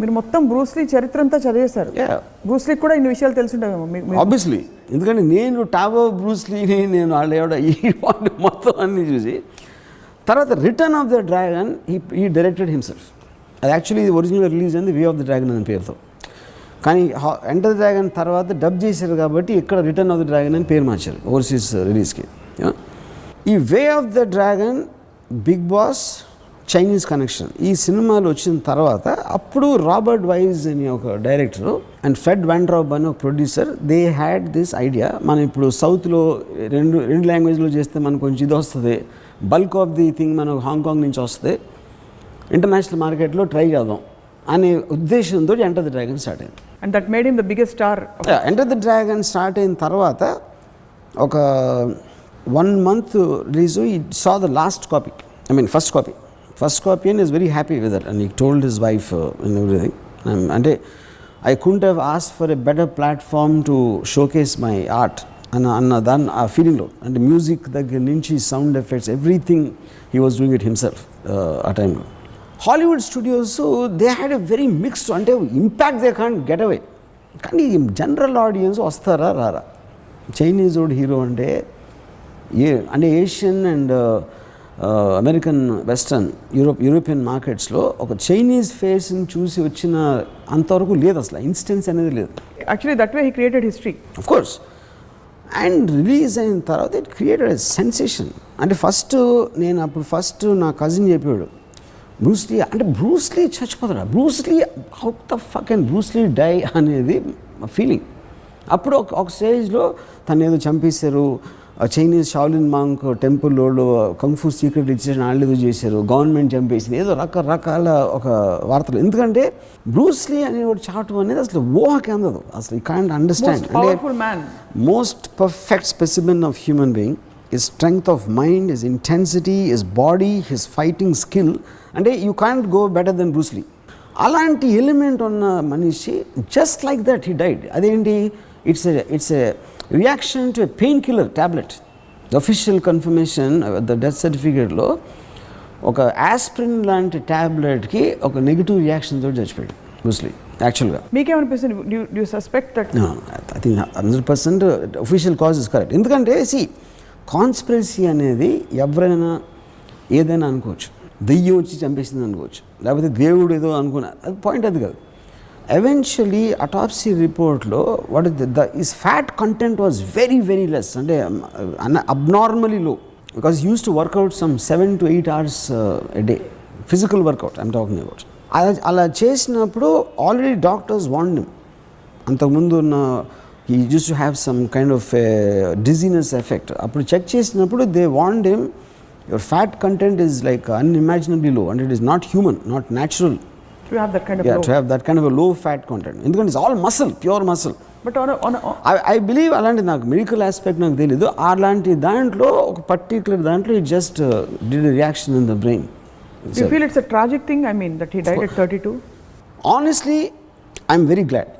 మీరు మొత్తం బ్రూస్లీ చరిత్ర అంతా చదివేశారు. బ్రూస్లీ కూడా ఇన్ని విషయాలు తెలుసుంటావేమో ఆబ్వియస్లీ, ఎందుకంటే నేను టావో బ్రూస్లీని నేను వాళ్ళు ఈ మొత్తం అన్ని చూసి తర్వాత రిటర్న్ ఆఫ్ ద డ్రాగన్ ఈ డైరెక్టెడ్ హిమ్సెల్ఫ్. అది యాక్చువల్లీ ఒరిజినల్ రిలీజ్ అయింది వే ఆఫ్ ద డ్రాగన్ అనే పేరుతో, కానీ ఎంటర్ ద డ్రాగన్ తర్వాత డబ్ చేశారు కాబట్టి ఇక్కడ రిటర్న్ ఆఫ్ ద డ్రాగన్ అని పేరు మార్చారు ఓవర్సీస్ రిలీజ్కి. ఈ way of the dragon, big boss, Chinese connection ఈ సినిమాలు వచ్చిన తర్వాత అప్పుడు రాబర్ట్ వైజ్ అని ఒక డైరెక్టరు అండ్ ఫెడ్ వాండ్రాబ్ అని ఒక producer, they had this idea, మనం ఇప్పుడు సౌత్లో రెండు లాంగ్వేజ్లో చేస్తే మనకు కొంచెం ఇది వస్తుంది, బల్క్ ఆఫ్ ది థింగ్ మనకు హాంకాంగ్ నుంచి వస్తుంది, ఇంటర్నేషనల్ మార్కెట్లో ట్రై చేద్దాం అనే ఉద్దేశంతో ఎంటర్ ద డ్రాగన్ స్టార్ట్ అయింది. And that made him the biggest star. Enter the dragon start అయిన తర్వాత ఒక 1 month రిలీజ్, ఈ saw the last copy, first copy and is very happy with it, and he told his wife and everything. అంటే I couldn't have asked for a better platform to showcase my art అన్న దాన్ని ఆ ఫీలింగ్లో, అంటే music దగ్గర నుంచి sound effects everything he was doing it himself ఆ టైంలో. Hollywood studios they had a very mixed, అంటే impact they can't get away, కానీ జనరల్ ఆడియన్స్ వస్తారా రారా. చైనీస్ హీరో అంటే అంటే Asian and American, western, European మార్కెట్స్లో ఒక చైనీస్ ఫేస్ని చూసి వచ్చిన అంతవరకు లేదు, అసలు ఇన్స్టెన్స్ అనేది లేదు. Actually that way he created history of course. And release అయిన తర్వాత ఇట్ క్రియేటెడ్ ఎ సెన్సేషన్. అంటే ఫస్ట్ నా కజిన్ చెప్పాడు, బ్రూస్లీ అంటే బ్రూస్లీ చచ్చిపోతాడా, Bruce Lee how the fuck and Bruce Lee die అనేది ఫీలింగ్. అప్పుడు ఒక స్టేజ్లో తను ఏదో చంపేశారు, చైనీస్ షాలిన్ మాంక్ టెంపుల్ వాళ్ళు కంఫూ సీక్రెట్ ఇచ్చేసి వాళ్ళు ఏదో చేశారు, గవర్నమెంట్ చంపేసింది, ఏదో రకరకాల ఒక వార్తలు. ఎందుకంటే బ్రూస్లీ అనేవాడు చావటం అనేది అసలు ఊహకి అందదు, అసలు యూ కాంట్ అండర్స్టాండ్. అంటే most perfect specimen of human being, his strength of mind, his intensity, his body, his fighting skill, అంటే you can't go better than Bruce Lee. అలాంటి ఎలిమెంట్ ఉన్న మనిషి just like that he died. అదేంటి, it's a reaction to a pain killer tablet. The official confirmation the death సర్టిఫికేట్లో ఒక aspirin లాంటి టాబ్లెట్కి ఒక negative reaction తోటి చచ్చిపోయాడు బ్రూస్లీ. యాక్చువల్గా మీకేమనిపిస్తుంది, do you suspect that? I think 100% official cause is correct. ఎందుకంటే కాన్స్పిరసీ అనేది ఎవరైనా ఏదైనా అనుకోవచ్చు, దెయ్యం వచ్చి చంపేసింది అనుకోవచ్చు, లేకపోతే దేవుడు ఏదో అనుకున్నా, అది పాయింట్ అది కాదు. ఎవెన్చువలీ అటాప్సీ రిపోర్ట్లో what is fat content was very very less, అంటే abnormally low, because use to workout some 7 to 8 hours a day, physical workout I'm talking about. అలా చేసినప్పుడు ఆల్రెడీ డాక్టర్స్ వార్న్డ్ హిమ్, అంతకుముందు ఉన్న he used to have some kind of dizziness effect. అప్పుడు check చేసినప్పుడు they warned him, your fat content is like unimaginably low and it is not human, not natural to have that kind of to have that kind of a low fat content, ఎందుకంటే it's all muscle, pure muscle. But I believe అలాంటి నాకు medical aspect నాకు తెలియదు, అలాంటి దాంట్లో ఒక particular దాంట్లో it just did a reaction in the brain. Do you feel it's a tragic thing, I mean, that he died at 32? Honestly, I'm very glad.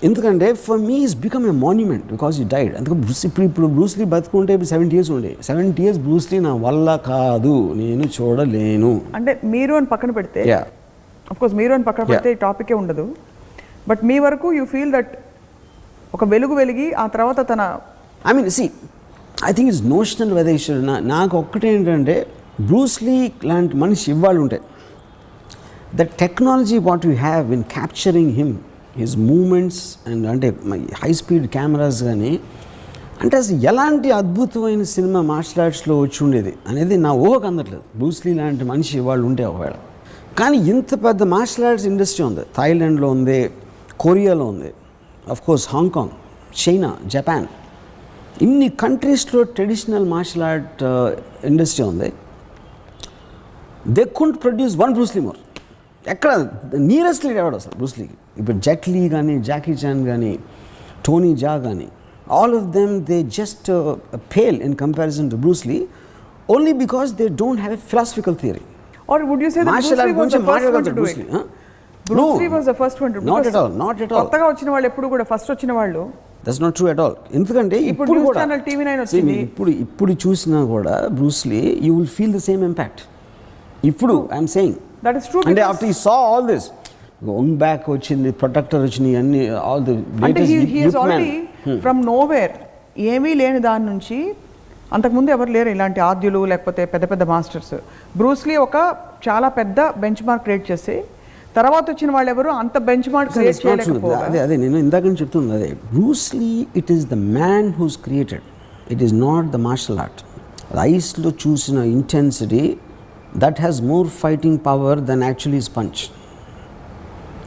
ఎందుకంటే for me is become a monument because ఈ died. అందుకే ఇప్పుడు Bruce Lee బతుకుంటే 70 years ఉండే, 70 years Bruce Lee నా వల్ల కాదు, నేను చూడలేను. అంటే మీరు అని పక్కన పెడితే, ఆఫ్ కోర్స్ మీరు అని పక్కన పెడితే ఈ టాపికే ఉండదు, బట్ మీ వరకు యూ ఫీల్ దట్ ఒక వెలిగి ఆ తర్వాత తన I mean I think it's notional weather issue. నాకు ఒక్కటేంటంటే బ్రూస్లీ లాంటి మనిషి ఇవ్వాలి ఉంటే the technology what you have in capturing him, his moments and అంటే హై స్పీడ్ కెమెరాస్ కానీ, అంటే అసలు ఎలాంటి అద్భుతమైన సినిమా మార్షల్ ఆర్ట్స్లో వచ్చి ఉండేది అనేది నా ఊహకు అందట్లేదు. బ్రూస్లీ లాంటి మనిషి వాళ్ళు ఉంటే ఒకవేళ. కానీ ఇంత పెద్ద మార్షల్ ఆర్ట్స్ ఇండస్ట్రీ ఉంది, థాయిలాండ్లో ఉంది, కొరియాలో ఉంది, అఫ్కోర్స్ హాంకాంగ్, చైనా, జపాన్, ఇన్ని కంట్రీస్లో ట్రెడిషనల్ మార్షల్ ఆర్ట్ ఇండస్ట్రీ ఉంది. They could produce one Bruce Lee more. ఎక్కడ నియరెస్ట్లీ ఎవడు అసలు బ్రూస్లీకి? ఇప్పుడు జెట్ లీ కానీ, జాకీ చాన్ కానీ, టోనీ జా కానీ, all of them they just pale in comparison to Bruce Lee, only because they don't have a philosophical theory. Or would you say that Bruce Lee was the first one to do it? Bruce Lee was the first one to do it. Not at all, not at all. కొత్తగా వచ్చిన వాళ్ళు ఎప్పుడు కూడా first వచ్చిన వాళ్ళు. That's not true at all. ఎందుకంటే ఇప్పుడు కూడా ఇప్పుడు చూసినా కూడా Bruce Lee you will feel the same impact. ఇప్పుడు I'm saying that is true, and after you saw all this, one back వచ్చింది, ప్రొటెక్టర్ వచ్చినాయి, అన్ని ఆల్ ది అంటే హీఈస్ ఆల్రెడీ ఫ్రమ్ నోవేర్, ఏమీ లేని దాని నుంచి. అంతకుముందు ఎవరు లేరు ఇలాంటి ఆద్యులు లేకపోతే పెద్ద పెద్ద మాస్టర్స్. బ్రూస్లీ ఒక చాలా పెద్ద బెంచ్ మార్క్ క్రియేట్ చేసి తర్వాత వచ్చిన వాళ్ళు ఎవరు అంత బెంచ్ మార్క్ క్రియేట్ చేయలేకపోయారు. అదే నేను ఇందాక నుంచి చెప్తుంది అదే. Bruce Lee it is the man who's created, it is not the martial art. ఐస్లో చూసిన intensity that has more fighting power than actually is punch.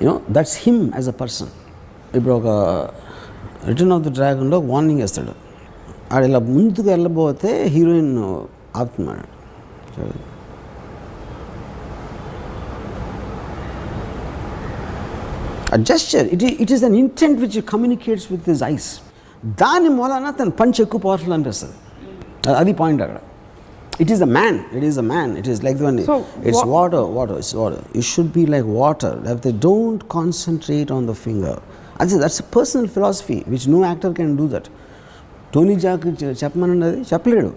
You know that's him as a person. ఇప్పుడు ఒక రిటర్న్ ఆఫ్ ద డ్రాగన్లో warning వేస్తాడు, ఆడ ఇలా ముందుకు వెళ్ళబోతే హీరోయిన్ ఆపుతున్నాడు. A gesture, it is an intent which he communicates with his eyes. దాని మూలన తన పంచ్ ఎక్కువ పవర్ఫుల్ అనిపిస్తుంది. అది పాయింట్ అక్కడ. It is a man, it is a man, it is like the one, it's water, it's water. You should be like water. If they don't concentrate on the finger. That's a personal philosophy which no actor can do that. Tony Jack చెప్పమనండి, అది చెప్పలేడు.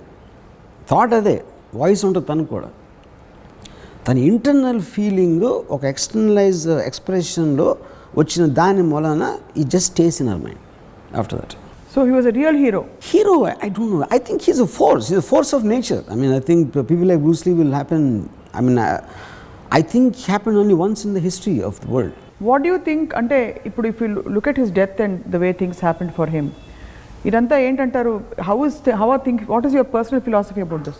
Thought అదే, voice ఉంటుంది తనకు కూడా. తన internal feeling ఒక externalise ఎక్స్ప్రెషన్లో వచ్చిన దాని మూలన ఈ just stays in our mind after that. So he was a real hero. Hero, I don't know. I think he's a force of nature. I mean, I think people like Bruce Lee will happen. I mean, I think he happened only once in the history of the world. What do you think? అంటే ఇప్పుడు if you look at his death and the way things happened for him, ఇదంతా ఏంటంటారు? What is your personal philosophy about this?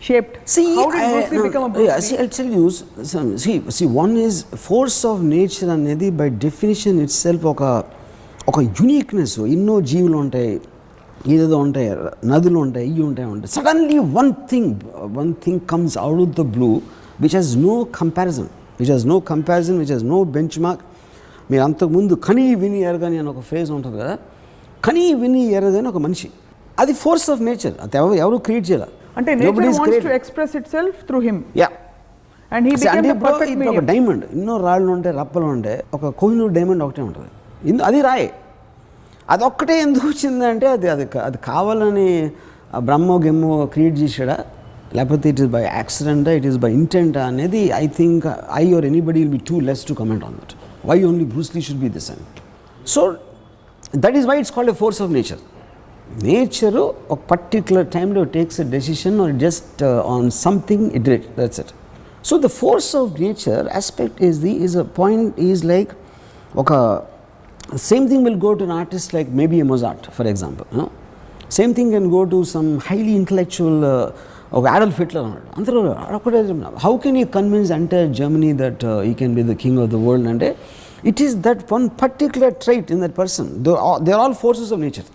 Shaped. How did Bruce Lee become a Bruce Lee? I'll tell you. See, one is force of nature అనేది by definition itself ఒక uniqueness. ఎన్నో జీవులు ఉంటాయి, ఏదేదో ఉంటాయి, నదులు ఉంటాయి, ఇవి ఉంటాయి. Suddenly one thing comes out of the blue which has no comparison, which has no benchmark. మీరు అంతకుముందు కనీ విని ఎరగని అని ఒక ఫ్రేజ్ ఉంటుంది కదా, కనీ విని ఎరగని ఒక మనిషి, అది ఫోర్స్ ఆఫ్ నేచర్. అది ఎవరు క్రియేట్ చేయాలి. అంటే nature wants to express itself through him. Yeah. And he became the perfect medium. ఒక డైమండ్, ఎన్నో రాళ్ళు ఉంటాయి, రప్పలు ఉంటాయి, ఒక కోహినూర్ డైమండ్ ఒకటే ఉంటుంది. అది రాయి. అదొక్కటే ఎందుకు వచ్చిందంటే అది కావాలని బ్రహ్మో గెమ్మో క్రియేట్ చేసాడా, లేకపోతే ఇట్ ఈస్ బై యాక్సిడెంటా, ఇట్ ఈస్ బై ఇంటెంటా అనేది I think I or anybody will be too less to comment on that. Why only Bruce Lee should be this and so that is why it's called a force of nature. Nature ఒక particular టైంలో takes a decision or just on something it that's it. So the force of nature aspect is a point is like ఒక same thing will go to an artist like maybe a Mozart, for example. You know? Same thing can go to some highly intellectual Adolf Hitler. How can you convince entire Germany that he can be the king of the world? And it is that one particular trait in that person. They are all forces of nature.